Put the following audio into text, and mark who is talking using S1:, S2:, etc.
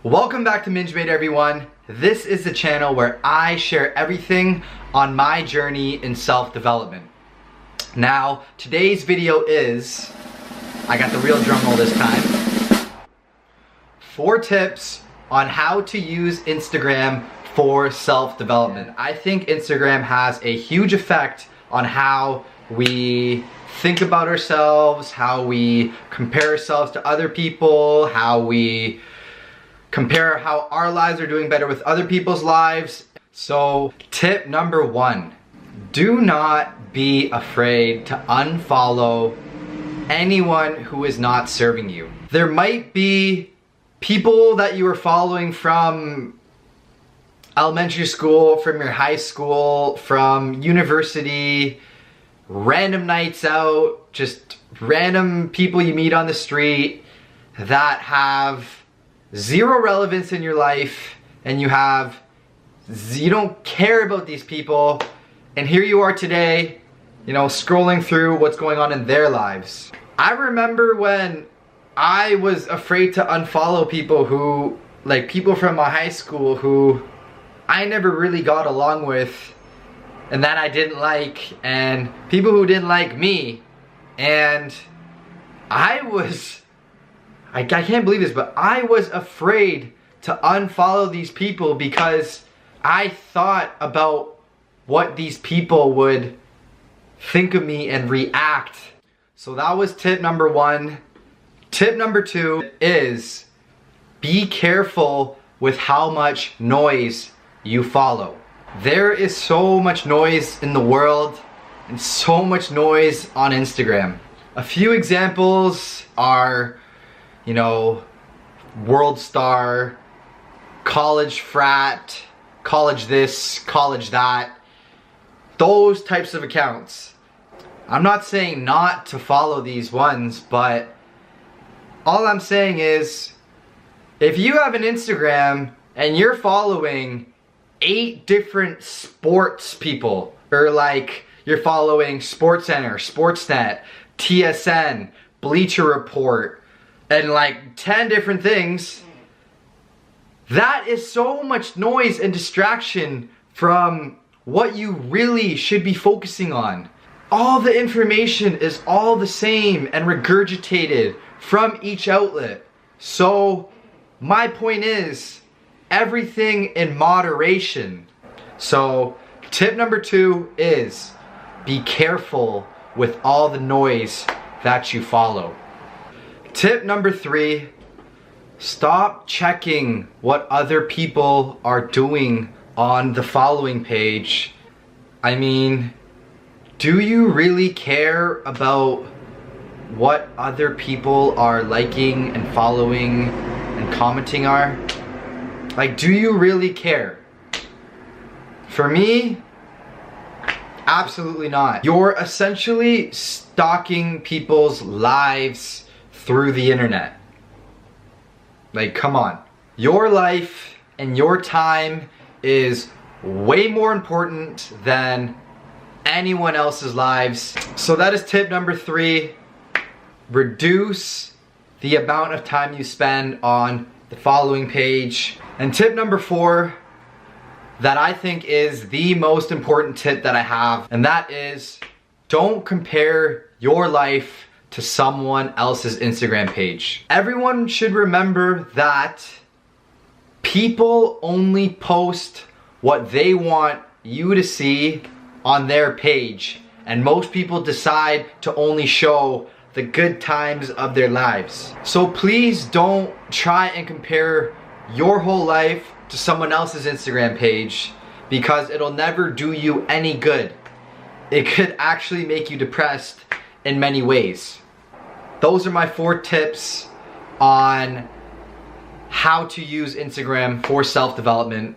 S1: Welcome back to Minge Made, everyone. This is the channel where I share everything on my journey in self-development. Now, today's video is, I got the real drum roll this time, 4 tips on how to use Instagram for self-development. I think Instagram has a huge effect on how we think about ourselves, how we compare ourselves to other people, how we compare how our lives are doing better with other people's lives. So tip number 1, do not be afraid to unfollow anyone who is not serving you. There might be people that you are following from elementary school, from your high school, from university, random nights out, just random people you meet on the street that have zero relevance in your life, and you don't care about these people, and here you are today, scrolling through what's going on in their lives. I remember when I was afraid to unfollow people people from my high school who I never really got along with, and that I didn't like, and people who didn't like me, and I can't believe this, but I was afraid to unfollow these people because I thought about what these people would think of me and react. So that was tip number 1. Tip number 2 is be careful with how much noise you follow. There is so much noise in the world and so much noise on Instagram. A few examples are world star, college frat, college this, college that, those types of accounts. I'm not saying not to follow these ones, but all I'm saying is if you have an Instagram and you're following 8 different sports people, or you're following SportsCenter, Sportsnet, TSN, Bleacher Report, and 10 different things, that is so much noise and distraction from what you really should be focusing on. All the information is all the same and regurgitated from each outlet. So my point is, everything in moderation. So tip number 2 is be careful with all the noise that you follow. Tip number 3, stop checking what other people are doing on the following page. I mean, do you really care about what other people are liking and following and commenting are? Do you really care? For me, absolutely not. You're essentially stalking people's lives through the internet. Come on. Your life and your time is way more important than anyone else's lives. So that is tip number 3. Reduce the amount of time you spend on the following page. And tip number 4, that I think is the most important tip that I have, and that is don't compare your life to someone else's Instagram page. Everyone should remember that people only post what they want you to see on their page, and most people decide to only show the good times of their lives. So please don't try and compare your whole life to someone else's Instagram page, because it'll never do you any good. It could actually make you depressed in many ways. Those are my 4 tips on how to use Instagram for self-development.